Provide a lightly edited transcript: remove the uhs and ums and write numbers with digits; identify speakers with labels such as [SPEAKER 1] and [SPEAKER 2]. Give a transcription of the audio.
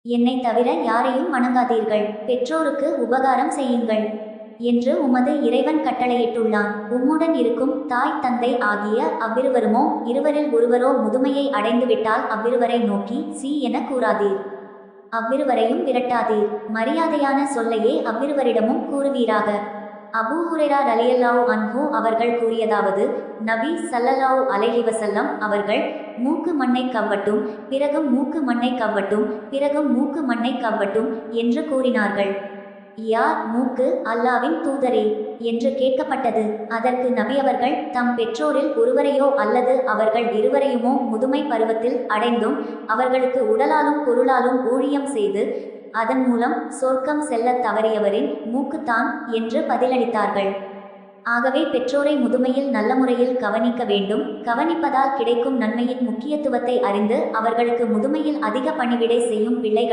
[SPEAKER 1] என்னை தவிர யாரையும் வணங்காதீர்கள், பெற்றோருக்கு உபகாரம் செய்யுங்கள் என்று உமது இறைவன் கட்டளையிட்டுள்ளான். உம்முடன் இருக்கும் தாய் தந்தை ஆகிய அவ்விருவருமோ இருவரில் ஒருவரோ முதுமையை அடைந்துவிட்டால் அவ்விருவரை நோக்கி சி என கூறாதீர், அவ்விருவரையும் விரட்டாதீர். மரியாதையான சொல்லையே அவ்விருவரிடமும் கூறுவீராக. அபூ ஹுரைரா ரலியல்லாஹு அன்ஹு அவர்கள் கூறியதாவது, நபி ஸல்லல்லாஹு அலைஹி வஸல்லம் அவர்கள், மூக்கு மண்ணை கவ்வட்டும், பிறகும் மூக்கு மண்ணை கவ்வட்டும், பிறகும் மூக்கு மண்ணை கவ்வட்டும் என்று கூறினார்கள். யார் மூக்கு, அல்லாவின் தூதரே என்று கேட்கப்பட்டது. அதற்கு நபி அவர்கள், தம் பெற்றோரில் ஒருவரையோ அல்லது அவர்கள் இருவரையுமோ முதுமை பருவத்தில் அடைந்தும் அவர்களுக்கு உடலாலும் பொருளாலும் ஊழியம் செய்து அதன் மூலம் சொர்க்கம் செல்ல தவறியவரின் மூக்குத்தான் என்று பதிலளித்தார்கள். ஆகவே பெற்றோரை முதுமையில் நல்ல முறையில் கவனிக்க வேண்டும். கவனிப்பதால் கிடைக்கும் நன்மையின் முக்கியத்துவத்தை அறிந்து அவர்களுக்கு முதுமையில் அதிக பணிவிடை செய்யும் பிள்ளைகள்